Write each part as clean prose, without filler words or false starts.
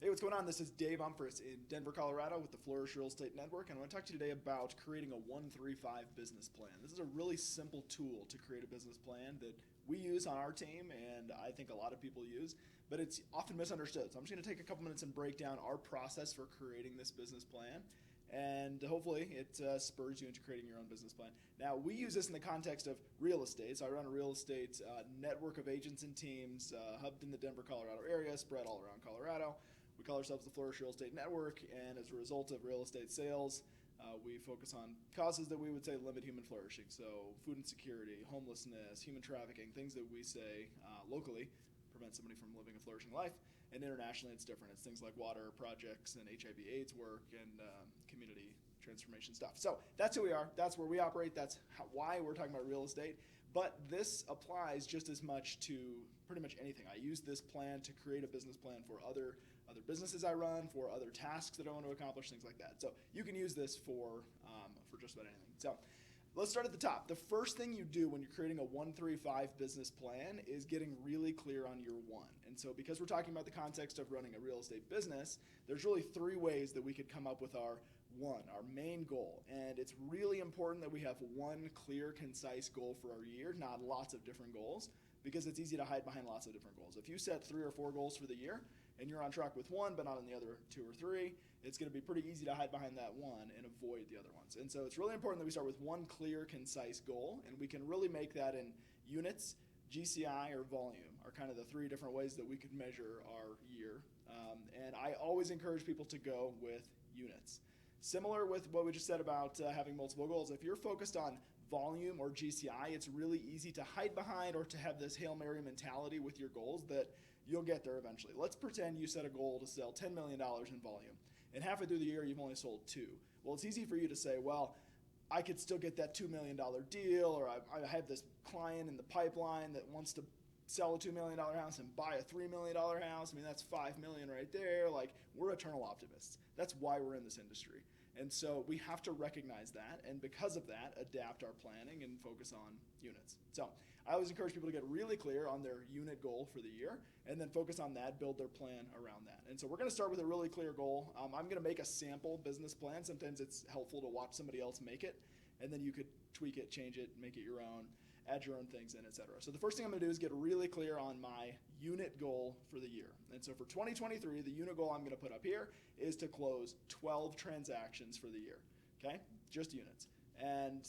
Hey, what's going on? This is Dave Umphris in Denver, Colorado with the Flourish Real Estate Network, and I want to talk to you today about creating a 135 business plan. This is a really simple tool to create a business plan that we use on our team, and I think a lot of people use, but it's often misunderstood. So I'm just going to take a couple minutes and break down our process for creating this business plan, and hopefully it spurs you into creating your own business plan. Now, we use this in the context of real estate. So I run a real estate network of agents and teams hubbed in the Denver, Colorado area, spread all around Colorado. We call ourselves the Flourish Real Estate Network, and as a result of real estate sales, we focus on causes that we would say limit human flourishing. So food insecurity, homelessness, human trafficking, things that we say locally prevent somebody from living a flourishing life. And internationally, it's different. It's things like water projects and HIV/AIDS work and community transformation stuff. So that's who we are. That's where we operate. That's why we're talking about real estate. But this applies just as much to pretty much anything. I use this plan to create a business plan for other businesses I run, for other tasks that I want to accomplish, things like that. So you can use this for just about anything. So let's start at the top. The first thing you do when you're creating a 135 business plan is getting really clear on your one. And so because we're talking about the context of running a real estate business, there's really three ways that we could come up with our one, our main goal. And it's really important that we have one clear, concise goal for our year, not lots of different goals, because it's easy to hide behind lots of different goals. If you set 3 or 4 goals for the year and you're on track with one but not on the other 2 or 3, it's going to be pretty easy to hide behind that one and avoid the other ones. And so it's really important that we start with one clear, concise goal, and we can really make that in units, GCI, or volume are kind of the 3 different ways that we could measure our year. And I always encourage people to go with units. Similar with what we just said about having multiple goals, if you're focused on volume or GCI, it's really easy to hide behind or to have this Hail Mary mentality with your goals that you'll get there eventually. Let's pretend you set a goal to sell $10 million in volume, and halfway through the year you've only sold 2. Well, it's easy for you to say, well, I could still get that $2 million deal, or I have this client in the pipeline that wants to sell a $2 million house and buy a $3 million house. I mean, that's $5 million right there. Like, we're eternal optimists. That's why we're in this industry. And so we have to recognize that, and because of that, adapt our planning and focus on units. So I always encourage people to get really clear on their unit goal for the year, and then focus on that, build their plan around that. And so we're going to start with a really clear goal. I'm going to make a sample business plan. Sometimes it's helpful to watch somebody else make it, and then you could tweak it, change it, make it your own, add your own things in, etc. So the first thing I'm going to do is get really clear on my unit goal for the year. And so for 2023, the unit goal I'm going to put up here is to close 12 transactions for the year. Okay? Just units. And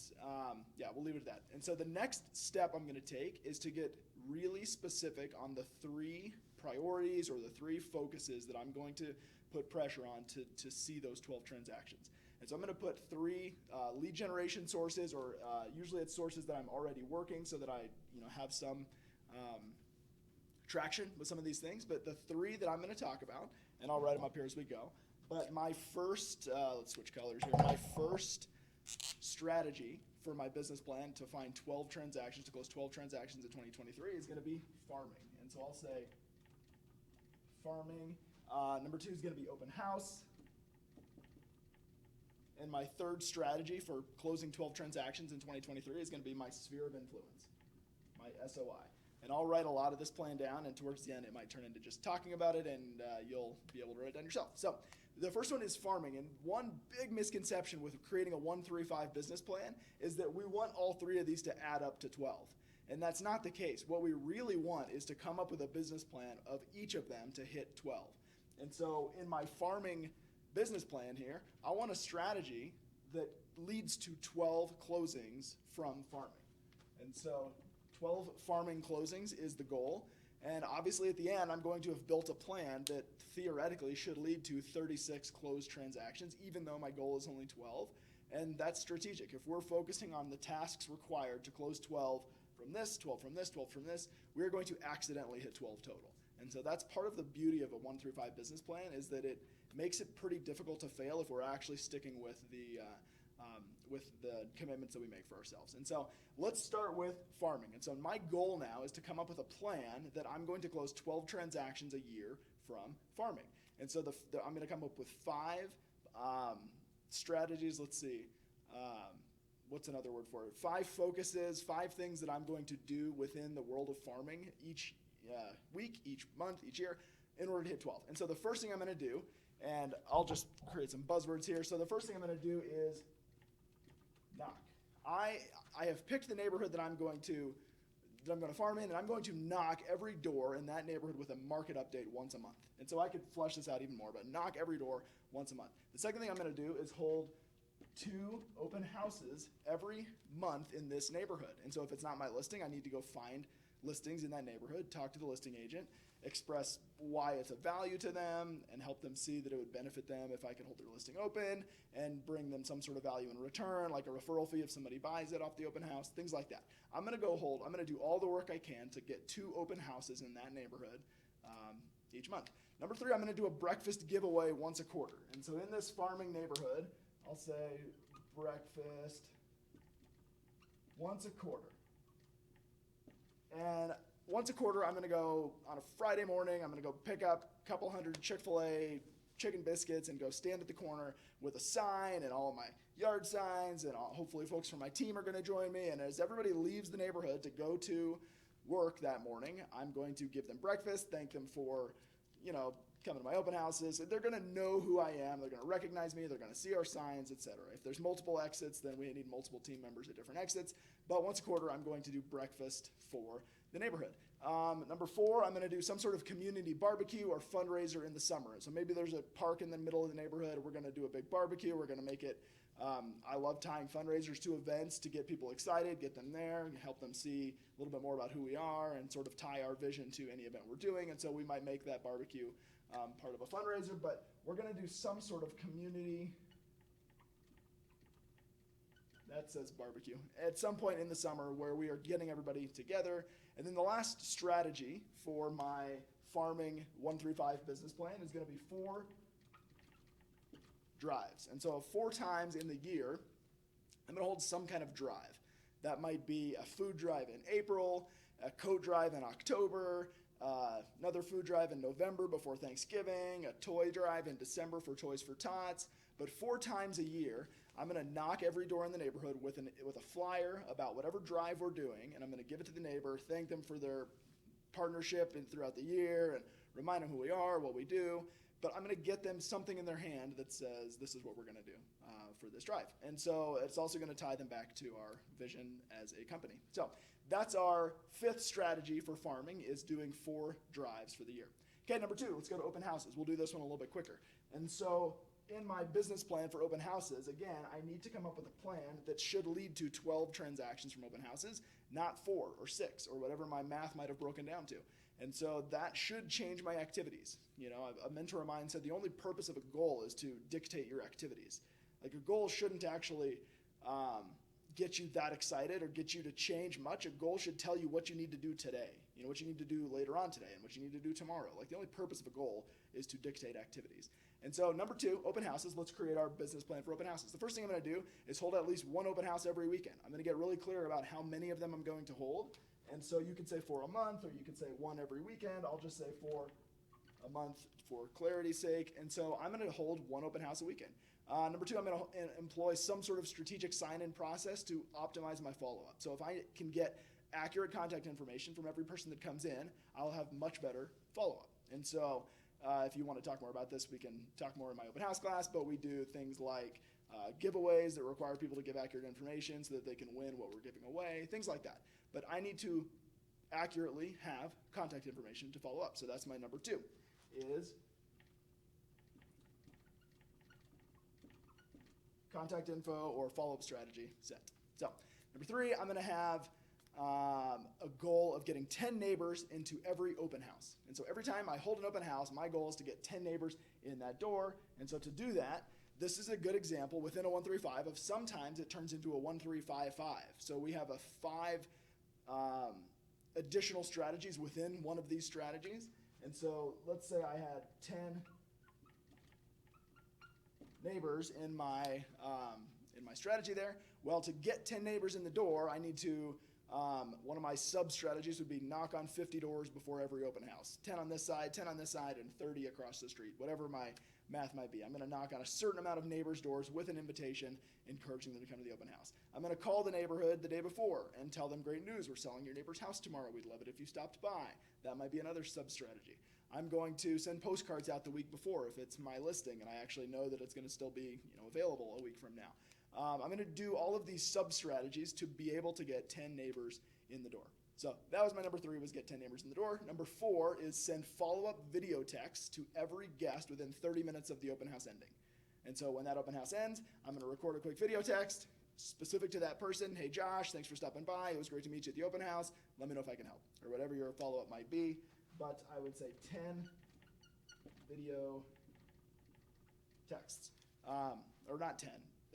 we'll leave it at that. And so the next step I'm going to take is to get really specific on the 3 priorities or the 3 focuses that I'm going to put pressure on to see those 12 transactions. And so I'm going to put 3 lead generation sources, or usually it's sources that I'm already working so that I have some traction with some of these things. But the 3 that I'm going to talk about, and I'll write them up here as we go. But my first, let's switch colors here. My first strategy for my business plan to find 12 transactions, to close 12 transactions in 2023 is going to be farming. And so I'll say farming. Number 2 is going to be open house. And my third strategy for closing 12 transactions in 2023 is going to be my sphere of influence, my SOI. And I'll write a lot of this plan down, and towards the end it might turn into just talking about it, and you'll be able to write it down yourself. So the first one is farming, and one big misconception with creating a 135 business plan is that we want all 3 of these to add up to 12. And that's not the case. What we really want is to come up with a business plan of each of them to hit 12. And so in my farming business plan here, I want a strategy that leads to 12 closings from farming. And so 12 farming closings is the goal. And obviously at the end, I'm going to have built a plan that theoretically should lead to 36 closed transactions, even though my goal is only 12. And that's strategic. If we're focusing on the tasks required to close 12 from this, 12 from this, 12 from this, we're going to accidentally hit 12 total. And so that's part of the beauty of a 135 business plan, is that it makes it pretty difficult to fail if we're actually sticking with the commitments that we make for ourselves. And so let's start with farming. And so my goal now is to come up with a plan that I'm going to close 12 transactions a year from farming. And so I'm going to come up with 5 strategies. Let's see. What's another word for it? 5 focuses, 5 things that I'm going to do within the world of farming each week, each month, each year, in order to hit 12. And so the first thing I'm going to do, and I'll just create some buzzwords here. So the first thing I'm going to do is knock. I have picked the neighborhood that I'm going to farm in, and I'm going to knock every door in that neighborhood with a market update once a month. And so I could flesh this out even more, but knock every door once a month. The second thing I'm going to do is hold 2 open houses every month in this neighborhood. And so if it's not my listing, I need to go find listings in that neighborhood, talk to the listing agent, express why it's of value to them, and help them see that it would benefit them if I could hold their listing open, and bring them some sort of value in return, like a referral fee if somebody buys it off the open house, things like that. I'm going to do all the work I can to get 2 open houses in that neighborhood each month. Number 3, I'm going to do a breakfast giveaway once a quarter. And so in this farming neighborhood, I'll say breakfast once a quarter. And once a quarter, I'm going to go on a Friday morning, I'm going to go pick up a couple hundred Chick-fil-A chicken biscuits and go stand at the corner with a sign and all of my yard signs, and hopefully folks from my team are going to join me. And as everybody leaves the neighborhood to go to work that morning, I'm going to give them breakfast, thank them for, coming to my open houses. They're going to know who I am. They're going to recognize me. They're going to see our signs, etc. If there's multiple exits, then we need multiple team members at different exits. But once a quarter, I'm going to do breakfast for the neighborhood. Number 4, I'm going to do some sort of community barbecue or fundraiser in the summer. So maybe there's a park in the middle of the neighborhood. We're going to do a big barbecue. We're going to make it, I love tying fundraisers to events to get people excited, get them there, and help them see a little bit more about who we are and sort of tie our vision to any event we're doing. And so we might make that barbecue part of a fundraiser, but we're going to do some sort of community, that says barbecue, at some point in the summer where we are getting everybody together. And then the last strategy for my farming 135 business plan is going to be 4 drives. And so 4 times in the year, I'm going to hold some kind of drive. That might be a food drive in April, a coat drive in October, another food drive in November before Thanksgiving, a toy drive in December for Toys for Tots. But 4 times a year, I'm going to knock every door in the neighborhood with a flyer about whatever drive we're doing, and I'm going to give it to the neighbor, thank them for their partnership throughout the year, and remind them who we are, what we do. But I'm going to get them something in their hand that says, this is what we're going to do for this drive. And so it's also going to tie them back to our vision as a company. So that's our 5th strategy for farming, is doing 4 drives for the year. Okay, number 2, let's go to open houses. We'll do this one a little bit quicker. And so in my business plan for open houses, again, I need to come up with a plan that should lead to 12 transactions from open houses, not 4 or 6 or whatever my math might have broken down to. And so that should change my activities. A mentor of mine said the only purpose of a goal is to dictate your activities. Like, a goal shouldn't actually get you that excited or get you to change much. A goal should tell you what you need to do today, what you need to do later on today, and what you need to do tomorrow. Like, the only purpose of a goal is to dictate activities. And so number 2, open houses. Let's create our business plan for open houses. The first thing I'm going to do is hold at least 1 open house every weekend. I'm going to get really clear about how many of them I'm going to hold. And so you could say 4 a month, or you could say 1 every weekend. I'll just say 4 a month for clarity's sake. And so I'm going to hold 1 open house a weekend. Number 2, I'm going to employ some sort of strategic sign-in process to optimize my follow-up. So if I can get accurate contact information from every person that comes in, I'll have much better follow-up. And so if you want to talk more about this, we can talk more in my open house class, but we do things like giveaways that require people to give accurate information so that they can win what we're giving away, things like that. But I need to accurately have contact information to follow up. So that's my number 2, is contact info or follow-up strategy set. So number 3, I'm going to have a goal of getting 10 neighbors into every open house. And so every time I hold an open house, my goal is to get 10 neighbors in that door. And so to do that, this is a good example within a 135 of sometimes it turns into a 1355. So we have a 5 additional strategies within one of these strategies. And so let's say I had 10 neighbors in my strategy there. Well, to get 10 neighbors in the door, I need to, one of my sub-strategies would be knock on 50 doors before every open house. 10 on this side, 10 on this side, and 30 across the street, whatever my math might be. I'm going to knock on a certain amount of neighbors' doors with an invitation, encouraging them to come to the open house. I'm going to call the neighborhood the day before and tell them, great news, we're selling your neighbor's house tomorrow. We'd love it if you stopped by. That might be another sub-strategy. I'm going to send postcards out the week before if it's my listing and I actually know that it's going to still be available a week from now. I'm going to do all of these sub-strategies to be able to get 10 neighbors in the door. So that was my number 3, was get 10 neighbors in the door. Number 4 is send follow-up video texts to every guest within 30 minutes of the open house ending. And so when that open house ends, I'm going to record a quick video text specific to that person. Hey, Josh, thanks for stopping by. It was great to meet you at the open house. Let me know if I can help, or whatever your follow-up might be. But I would say 10 video texts. Or not 10,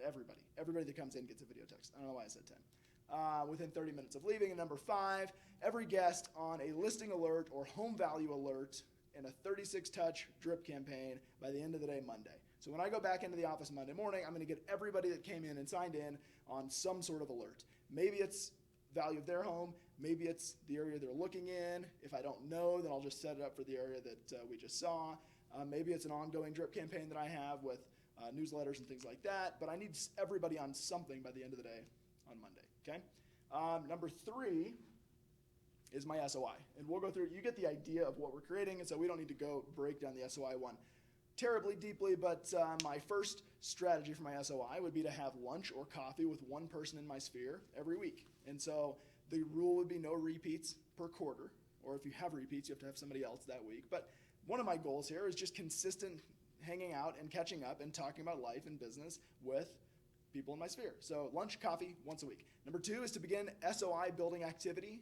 everybody. Everybody that comes in gets a video text. I don't know why I said 10. Within 30 minutes of leaving. And number 5, every guest on a listing alert or home value alert in a 36-touch drip campaign by the end of the day Monday. So when I go back into the office Monday morning, I'm going to get everybody that came in and signed in on some sort of alert. Maybe it's value of their home. Maybe it's the area they're looking in. If I don't know, then I'll just set it up for the area that we just saw. Maybe it's an ongoing drip campaign that I have with newsletters and things like that. But I need everybody on something by the end of the day on Monday. Okay. Number 3 is my SOI. And we'll go through it. You get the idea of what we're creating, and so we don't need to go break down the SOI one terribly deeply, but my first strategy for my SOI would be to have lunch or coffee with one person in my sphere every week. And so the rule would be no repeats per quarter, or if you have repeats, you have to have somebody else that week. But one of my goals here is just consistent hanging out and catching up and talking about life and business with people in my sphere. So lunch, coffee, once a week. Number 2 is to begin SOI building activity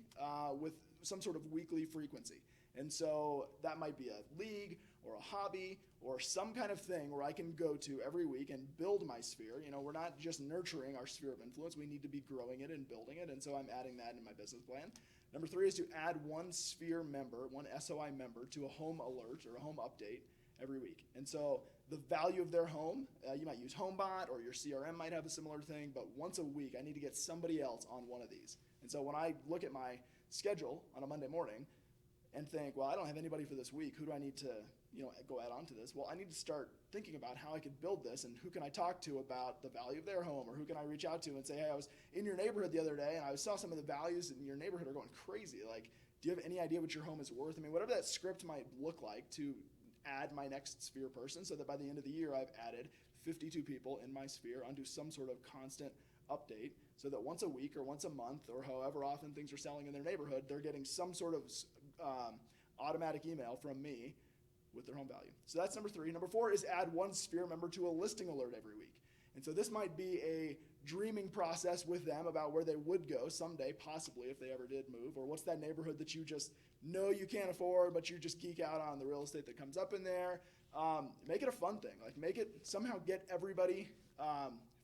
with some sort of weekly frequency. And so that might be a league or a hobby or some kind of thing where I can go to every week and build my sphere. We're not just nurturing our sphere of influence. We need to be growing it and building it. And so I'm adding that in my business plan. Number 3 is to add one sphere member, one SOI member to a home alert or a home update every week. And so the value of their home, you might use HomeBot or your CRM might have a similar thing, but once a week I need to get somebody else on one of these. And so when I look at my schedule on a Monday morning and think, well, I don't have anybody for this week, who do I need to go add on to this? Well, I need to start thinking about how I could build this and who can I talk to about the value of their home, or who can I reach out to and say, hey, I was in your neighborhood the other day and I saw some of the values in your neighborhood are going crazy. Like, do you have any idea what your home is worth? I mean, whatever that script might look like to add my next sphere person, so that by the end of the year I've added 52 people in my sphere onto some sort of constant update, so that once a week or once a month or however often things are selling in their neighborhood, they're getting some sort of automatic email from me with their home value. So that's number 3. Number 4 is add one sphere member to a listing alert every week. And so this might be a dreaming process with them about where they would go someday, possibly if they ever did move, or what's that neighborhood that you just know you can't afford, but you just geek out on the real estate that comes up in there. Make it a fun thing. Like, make it somehow get everybody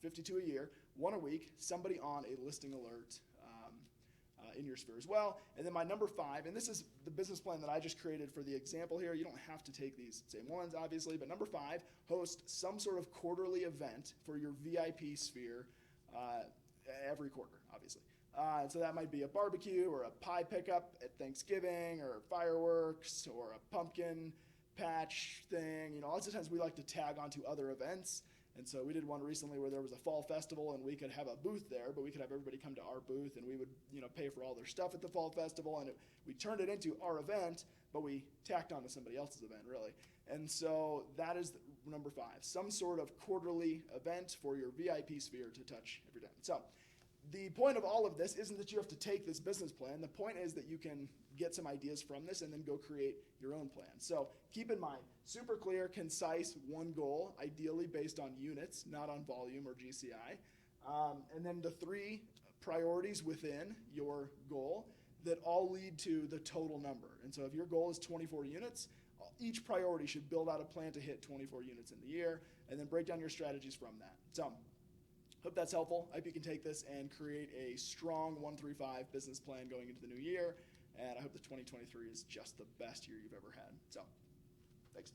52 a year, one a week, somebody on a listing alert in your sphere as well. And then my number 5, and this is the business plan that I just created for the example here. You don't have to take these same ones, obviously, but number 5, host some sort of quarterly event for your VIP sphere every quarter, obviously. And so that might be a barbecue or a pie pickup at Thanksgiving or fireworks or a pumpkin patch thing. Lots of times we like to tag onto other events. And so we did one recently where there was a fall festival and we could have a booth there, but we could have everybody come to our booth and we would, pay for all their stuff at the fall festival. And we turned it into our event, but we tacked on to somebody else's event, really. And so that is number 5, some sort of quarterly event for your VIP sphere to touch every day. So the point of all of this isn't that you have to take this business plan. The point is that you can get some ideas from this and then go create your own plan. So keep in mind, super clear, concise, one goal, ideally based on units, not on volume or GCI. And then the 3 priorities within your goal that all lead to the total number. And so if your goal is 24 units, each priority should build out a plan to hit 24 units in the year, and then break down your strategies from that. So hope that's helpful. I hope you can take this and create a strong 1-3-5 business plan going into the new year. And I hope that 2023 is just the best year you've ever had. So, thanks.